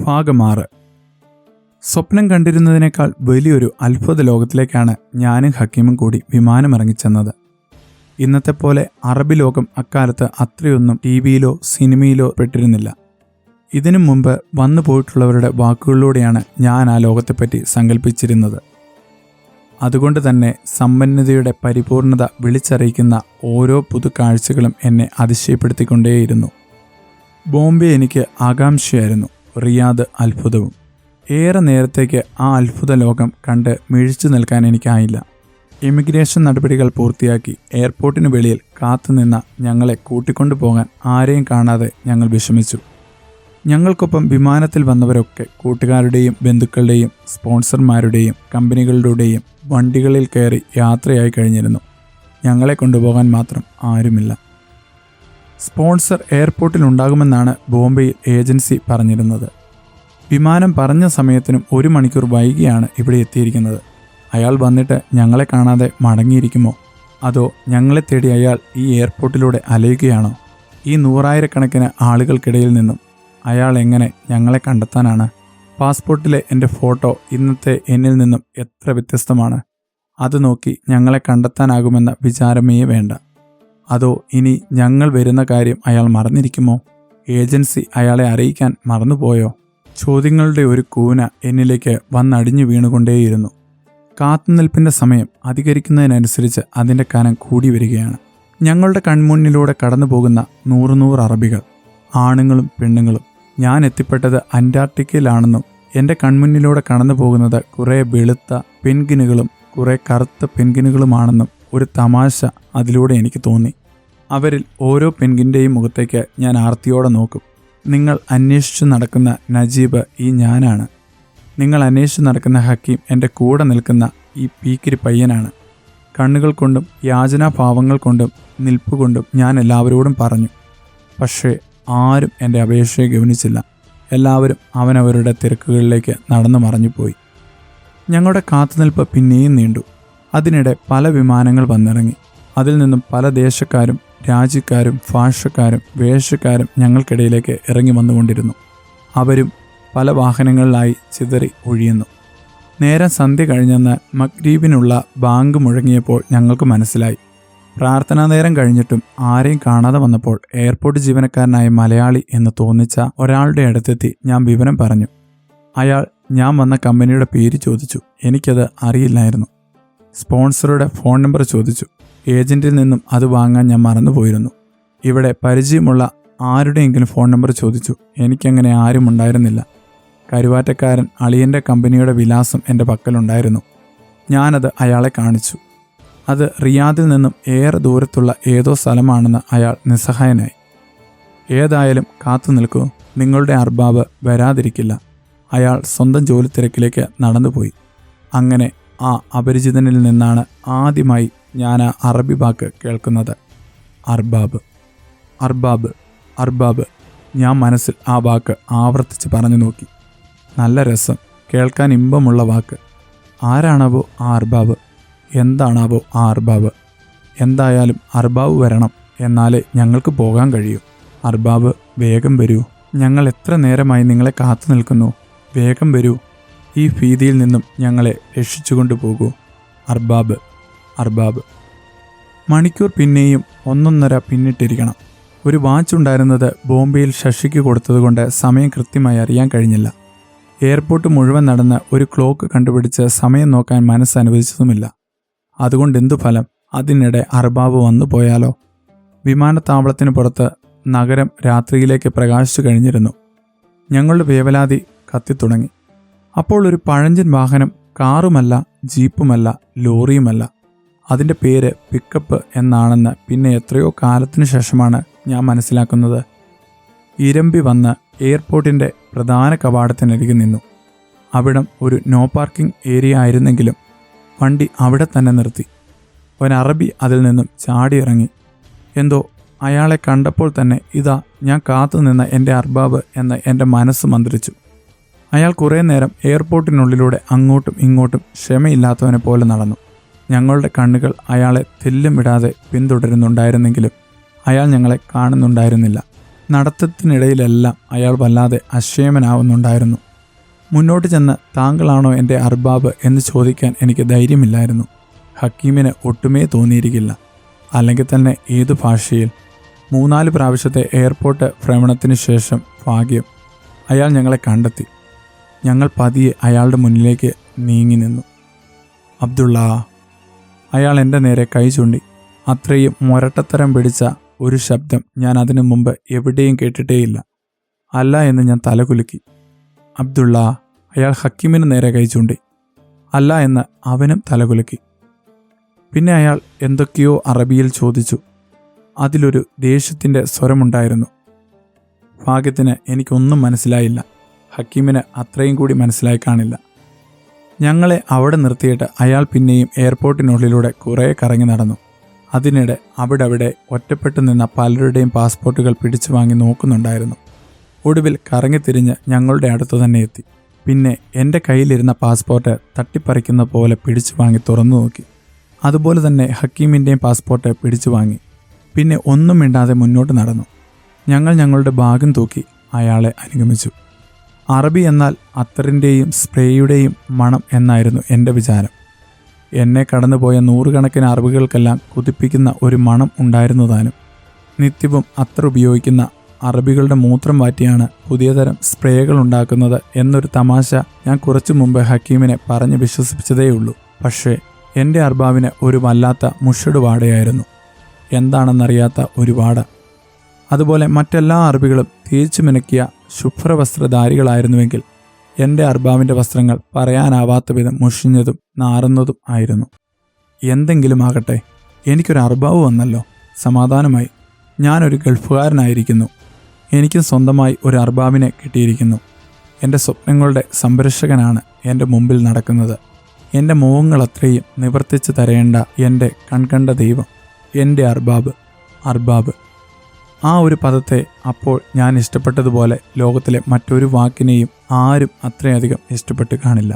ഭാഗം 6. സ്വപ്നം കണ്ടിരുന്നതിനേക്കാൾ വലിയൊരു അത്ഭുത ലോകത്തിലേക്കാണ് ഞാനും ഹക്കീമും കൂടി വിമാനമിറങ്ങിച്ചെന്നത്. ഇന്നത്തെ പോലെ അറബി ലോകം അക്കാലത്ത് അത്രയൊന്നും ടിവിയിലോ സിനിമയിലോ പെട്ടിരുന്നില്ല. ഇതിനു മുമ്പ് വന്നു പോയിട്ടുള്ളവരുടെ വാക്കുകളിലൂടെയാണ് ഞാൻ ആ ലോകത്തെപ്പറ്റി സങ്കല്പിച്ചിരുന്നത്. അതുകൊണ്ട് തന്നെ സമ്പന്നതയുടെ പരിപൂർണത വിളിച്ചറിയിക്കുന്ന ഓരോ പുതു കാഴ്ചകളും എന്നെ അതിശയപ്പെടുത്തിക്കൊണ്ടേയിരുന്നു. ബോംബെ എനിക്ക് ആകാംക്ഷയായിരുന്നു, റിയാദ് അത്ഭുതവും. ഏറെ നേരത്തേക്ക് ആ അത്ഭുത ലോകം കണ്ട് മിഴിച്ചു നിൽക്കാൻ എനിക്കായില്ല. ഇമിഗ്രേഷൻ നടപടികൾ പൂർത്തിയാക്കി എയർപോർട്ടിന് വെളിയിൽ കാത്തുനിന്ന ഞങ്ങളെ കൂട്ടിക്കൊണ്ടു പോകാൻ ആരെയും കാണാതെ ഞങ്ങൾ വിഷമിച്ചു. ഞങ്ങൾക്കൊപ്പം വിമാനത്തിൽ വന്നവരൊക്കെ കൂട്ടുകാരുടെയും ബന്ധുക്കളുടെയും സ്പോൺസർമാരുടെയും കമ്പനികളുടെയും വണ്ടികളിൽ കയറി യാത്രയായി കഴിഞ്ഞിരുന്നു. ഞങ്ങളെ കൊണ്ടുപോകാൻ മാത്രം ആരുമില്ല. സ്പോൺസർ എയർപോർട്ടിൽ ഉണ്ടാകുമെന്നാണ് ബോംബെയിൽ ഏജൻസി പറഞ്ഞിരുന്നത്. വിമാനം പറഞ്ഞ സമയത്തിനും 1 മണിക്കൂർ വൈകിയാണ് ഇവിടെ എത്തിയിരിക്കുന്നത്. അയാൾ വന്നിട്ട് ഞങ്ങളെ കാണാതെ മടങ്ങിയിരിക്കുമോ? അതോ ഞങ്ങളെ തേടി അയാൾ ഈ എയർപോർട്ടിലൂടെ അലയുകയാണോ? ഈ 100,000 ആളുകൾക്കിടയിൽ നിന്നും അയാൾ എങ്ങനെ ഞങ്ങളെ കണ്ടെത്താനാണ്? പാസ്പോർട്ടിലെ എൻ്റെ ഫോട്ടോ ഇന്നത്തെ എന്നിൽ നിന്നും എത്ര വ്യത്യസ്തമാണ്. അത് നോക്കി ഞങ്ങളെ കണ്ടെത്താനാകുമെന്ന വിചാരമേ വേണ്ട. അതോ ഇനി ഞങ്ങൾ വരുന്ന കാര്യം അയാൾ മറന്നിരിക്കുമോ? ഏജൻസി അയാളെ അറിയിക്കാൻ മറന്നുപോയോ? ചോദ്യങ്ങളുടെ ഒരു കൂന എന്നിലേക്ക് വന്നടിഞ്ഞു വീണുകൊണ്ടേയിരുന്നു. കാത്തുനിൽപ്പിൻ്റെ സമയം അധികരിക്കുന്നതിനനുസരിച്ച് അതിൻ്റെ കനം കൂടി വരികയാണ്. ഞങ്ങളുടെ കൺമുന്നിലൂടെ കടന്നു പോകുന്ന 100 അറബികൾ, ആണുങ്ങളും പെണ്ണുങ്ങളും. ഞാൻ എത്തിപ്പെട്ടത് അന്റാർട്ടിക്കയിലാണെന്നും എൻ്റെ കൺമുന്നിലൂടെ കടന്നു പോകുന്നത് കുറേ വെളുത്ത പെൻഗിനുകളും കുറേ കറുത്ത പെൻഗിനുകളുമാണെന്നും ഒരു തമാശ അതിലൂടെ എനിക്ക് തോന്നി. അവരിൽ ഓരോ പെൻഗിൻ്റെയും മുഖത്തേക്ക് ഞാൻ ആർത്തിയോടെ നോക്കും. നിങ്ങൾ അന്വേഷിച്ചു നടക്കുന്ന നജീബ് ഈ ഞാനാണ്. നിങ്ങൾ അന്വേഷിച്ചു നടക്കുന്ന ഹക്കീം എൻ്റെ കൂടെ നിൽക്കുന്ന ഈ പീക്കിരി പയ്യനാണ്. കണ്ണുകൾ കൊണ്ടും യാചനാഭാവങ്ങൾ കൊണ്ടും നിൽപ്പുകൊണ്ടും ഞാൻ എല്ലാവരോടും പറഞ്ഞു. പക്ഷേ ആരും എൻ്റെ അപേക്ഷയെ ഗൗനിച്ചില്ല. എല്ലാവരും അവനവരുടെ തിരക്കുകളിലേക്ക് നടന്നു മറഞ്ഞുപോയി. ഞങ്ങളുടെ കാത്തുനിൽപ്പ് പിന്നെയും നീണ്ടു. അതിനിടെ പല വിമാനങ്ങൾ വന്നിറങ്ങി. അതിൽ നിന്നും പല ദേശക്കാരും രാജ്യക്കാരും ഭാഷക്കാരും വേഷക്കാരും ഞങ്ങൾക്കിടയിലേക്ക് ഇറങ്ങി വന്നുകൊണ്ടിരുന്നു. അവരും പല വാഹനങ്ങളിലായി ചിതറി ഒഴിയുന്നു. നേരം സന്ധ്യ കഴിഞ്ഞെന്ന് മഗ്രീബിനുള്ള ബാങ്ക് മുഴങ്ങിയപ്പോൾ ഞങ്ങൾക്ക് മനസ്സിലായി. പ്രാർത്ഥനാ നേരം കഴിഞ്ഞിട്ടും ആരെയും കാണാതെ വന്നപ്പോൾ എയർപോർട്ട് ജീവനക്കാരനായ മലയാളി എന്ന് തോന്നിച്ച ഒരാളുടെ അടുത്തെത്തി ഞാൻ വിവരം പറഞ്ഞു. അയാൾ ഞാൻ വന്ന കമ്പനിയുടെ പേര് ചോദിച്ചു. എനിക്കത് അറിയില്ലായിരുന്നു. സ്പോൺസറുടെ ഫോൺ നമ്പർ ചോദിച്ചു. ഏജൻറ്റിൽ നിന്നും അത് വാങ്ങാൻ ഞാൻ മറന്നുപോയിരുന്നു. ഇവിടെ പരിചയമുള്ള ആരുടെയെങ്കിലും ഫോൺ നമ്പർ ചോദിച്ചു. എനിക്കങ്ങനെ ആരും ഉണ്ടായിരുന്നില്ല. കരുവാറ്റക്കാരൻ അളിയൻ്റെ കമ്പനിയുടെ വിലാസം എൻ്റെ പക്കലുണ്ടായിരുന്നു. ഞാനത് അയാളെ കാണിച്ചു. അത് റിയാദിൽ നിന്നും ഏറെ ദൂരത്തുള്ള ഏതോ സ്ഥലമാണെന്ന് അയാൾ നിസ്സഹായനായി. ഏതായാലും കാത്തു നിൽക്കൂ, നിങ്ങളുടെ അർബാബ് വരാതിരിക്കില്ല. അയാൾ സ്വന്തം ജോലി തിരക്കിലേക്ക് നടന്നുപോയി. അങ്ങനെ ആ അപരിചിതനിൽ നിന്നാണ് ആദ്യമായി ഞാൻ ആ അറബി വാക്ക് കേൾക്കുന്നത്. അർബാബ്, അർബാബ്, അർബാബ്. ഞാൻ മനസ്സിൽ ആ വാക്ക് ആവർത്തിച്ച് പറഞ്ഞു നോക്കി. നല്ല രസം, കേൾക്കാൻ ഇമ്പമുള്ള വാക്ക്. ആരാണാവോ ആ അർബാബ്? എന്താണാവോ ആ അർബാബ്? എന്തായാലും അർബാബ് വരണം, എന്നാലേ ഞങ്ങൾക്ക് പോകാൻ കഴിയൂ. അർബാബ് വേഗം വരൂ. ഞങ്ങൾ എത്ര നേരമായി നിങ്ങളെ കാത്തു നിൽക്കുന്നു. വേഗം വരൂ. ഈ ഭീതിയിൽ നിന്നും ഞങ്ങളെ രക്ഷിച്ചുകൊണ്ടു പോകൂ. അർബാബ്, അർബാബ്. മണിക്കൂർ പിന്നെയും 1.5 പിന്നിട്ടിരിക്കണം. ഒരു വാച്ച് ഉണ്ടായിരുന്നത് ബോംബെയിൽ ശശിക്ക് കൊടുത്തതുകൊണ്ട് സമയം കൃത്യമായി അറിയാൻ കഴിഞ്ഞില്ല. എയർപോർട്ട് മുഴുവൻ നടന്ന് ഒരു ക്ലോക്ക് കണ്ടുപിടിച്ച് സമയം നോക്കാൻ മനസ്സനുവദിച്ചതുമില്ല. അതുകൊണ്ട് എന്തു ഫലം? അതിനിടെ അർബാബ് വന്നു പോയാലോ? വിമാനത്താവളത്തിന് പുറത്ത് നഗരം രാത്രിയിലേക്ക് പ്രകാശിച്ചു കഴിഞ്ഞിരുന്നു. ഞങ്ങളുടെ വേവലാതി കത്തിത്തുടങ്ങി. അപ്പോൾ ഒരു പഴഞ്ചൻ വാഹനം, കാറുമല്ല ജീപ്പുമല്ല ലോറിയുമല്ല, അതിൻ്റെ പേര് പിക്കപ്പ് എന്നാണെന്ന് പിന്നെ എത്രയോ കാലത്തിനു ശേഷമാണ് ഞാൻ മനസ്സിലാക്കുന്നത്, ഇരമ്പി വന്ന് എയർപോർട്ടിൻ്റെ പ്രധാന കവാടത്തിനരികെ നിന്നു. അവിടം ഒരു നോ പാർക്കിംഗ് ഏരിയ ആയിരുന്നെങ്കിലും വണ്ടി അവിടെ തന്നെ നിർത്തി. ഒരറബി അതിൽ നിന്നും ചാടിയിറങ്ങി. എന്തോ അയാളെ കണ്ടപ്പോൾ തന്നെ ഇതാ ഞാൻ കാത്തുനിന്ന എൻ്റെ അർബാബ് എന്ന് എൻ്റെ മനസ്സ് മന്ത്രിച്ചു. അയാൾ കുറേ നേരം എയർപോർട്ടിനുള്ളിലൂടെ അങ്ങോട്ടും ഇങ്ങോട്ടും ക്ഷമയില്ലാത്തവനെ പോലെ നടന്നു. ഞങ്ങളുടെ കണ്ണുകൾ അയാളെ തെല്ലും വിടാതെ പിന്തുടരുന്നുണ്ടായിരുന്നെങ്കിലും അയാൾ ഞങ്ങളെ കാണുന്നുണ്ടായിരുന്നില്ല. നടത്തത്തിനിടയിലെല്ലാം അയാൾ വല്ലാതെ അക്ഷേമനാവുന്നുണ്ടായിരുന്നു. മുന്നോട്ട് ചെന്ന് താങ്കളാണോ എൻ്റെ അർബാബ് എന്ന് ചോദിക്കാൻ എനിക്ക് ധൈര്യമില്ലായിരുന്നു. ഹക്കീമിന് ഒട്ടുമേ തോന്നിയിരിക്കില്ല. അല്ലെങ്കിൽ തന്നെ ഏതു ഭാഷയിൽ. 3-4 പ്രാവശ്യത്തെ എയർപോർട്ട് ഭ്രമണത്തിന് ശേഷം ഭാഗ്യം അയാൾ ഞങ്ങളെ കണ്ടെത്തി. ഞങ്ങൾ പതിയെ അയാളുടെ മുന്നിലേക്ക് നീങ്ങി നിന്നു. അബ്ദുള്ള, അയാൾ എൻ്റെ നേരെ കൈ ചൂണ്ടി. അത്രയും മുരട്ടത്തരം പിടിച്ച ഒരു ശബ്ദം ഞാൻ അതിനു മുമ്പ് എവിടെയും കേട്ടിട്ടേയില്ല. അല്ല എന്ന് ഞാൻ തലകുലുക്കി. അബ്ദുള്ള, അയാൾ ഹക്കീമിന് നേരെ കൈ ചൂണ്ടി. അല്ല എന്ന് അവനും തലകുലുക്കി. പിന്നെ അയാൾ എന്തൊക്കെയോ അറബിയിൽ ചോദിച്ചു. അതിലൊരു ദേഷ്യത്തിൻ്റെ സ്വരമുണ്ടായിരുന്നു. ഭാഗ്യത്തിന് എനിക്കൊന്നും മനസ്സിലായില്ല. ഹക്കീമിന് അത്രയും കൂടി മനസ്സിലായി കാണില്ല. ഞങ്ങളെ അവിടെ നിർത്തിയിട്ട് അയാൾ പിന്നെയും എയർപോർട്ടിനുള്ളിലൂടെ കുറേ കറങ്ങി നടന്നു. അതിനിടെ അവിടെ ഒറ്റപ്പെട്ടു നിന്ന പലരുടെയും പാസ്പോർട്ടുകൾ പിടിച്ചു വാങ്ങി നോക്കുന്നുണ്ടായിരുന്നു. ഒടുവിൽ കറങ്ങിത്തിരിഞ്ഞ് ഞങ്ങളുടെ അടുത്തു തന്നെ എത്തി. പിന്നെ എൻ്റെ കയ്യിലിരുന്ന പാസ്പോർട്ട് തട്ടിപ്പറിക്കുന്ന പോലെ പിടിച്ചു വാങ്ങി തുറന്നു നോക്കി. അതുപോലെ തന്നെ ഹക്കീമിൻ്റെയും പാസ്പോർട്ട് പിടിച്ചു വാങ്ങി. പിന്നെ ഒന്നും മിണ്ടാതെ മുന്നോട്ട് നടന്നു. ഞങ്ങൾ ഞങ്ങളുടെ ബാഗും തൂക്കി അയാളെ അനുഗമിച്ചു. അറബി എന്നാൽ അത്തറിൻ്റെയും സ്പ്രേയുടെയും മണം എന്നായിരുന്നു എൻ്റെ വിചാരം. എന്നെ കടന്നുപോയ 100 കണക്കിന് അറബികൾക്കെല്ലാം കുതിപ്പിക്കുന്ന ഒരു മണം ഉണ്ടായിരുന്നു താനും. നിത്യവും അത്തർ ഉപയോഗിക്കുന്ന അറബികളുടെ മൂത്രം വാറ്റിയാണ് പുതിയതരം സ്പ്രേകൾ ഉണ്ടാക്കുന്നത് എന്നൊരു തമാശ ഞാൻ കുറച്ചു മുമ്പ് ഹക്കീമിനെ പറഞ്ഞ് വിശ്വസിപ്പിച്ചതേയുള്ളൂ. പക്ഷേ എൻ്റെ അർബാവിന് ഒരു വല്ലാത്ത മുഷട് വാടയായിരുന്നു. എന്താണെന്നറിയാത്ത ഒരു വാട. അതുപോലെ മറ്റെല്ലാ അറബികളും തേച്ചു മിനുക്കിയ ശുഭ്രവസ്ത്രധാരികളായിരുന്നുവെങ്കിൽ എൻ്റെ അർബാവിൻ്റെ വസ്ത്രങ്ങൾ പറയാനാവാത്ത വിധം മുഷിഞ്ഞതും നാറുന്നതും ആയിരുന്നു. എന്തെങ്കിലും ആകട്ടെ, എനിക്കൊരു അർബാവ് വന്നല്ലോ. സമാധാനമായി. ഞാനൊരു ഗൾഫുകാരനായിരിക്കുന്നു. എനിക്കും സ്വന്തമായി ഒരു അർബാവിനെ കിട്ടിയിരിക്കുന്നു. എൻ്റെ സ്വപ്നങ്ങളുടെ സംരക്ഷകനാണ് എൻ്റെ മുമ്പിൽ നടക്കുന്നത്. എൻ്റെ മോഹങ്ങളത്രയും നിവർത്തിച്ച് തരേണ്ട എൻ്റെ കൺകണ്ട ദൈവം, എൻ്റെ അർബാബ്. ആ ഒരു പദത്തെ അപ്പോൾ ഞാൻ ഇഷ്ടപ്പെട്ടതുപോലെ ലോകത്തിലെ മറ്റൊരു വാക്കിനെയും ആരും അത്രയധികം ഇഷ്ടപ്പെട്ട് കാണില്ല.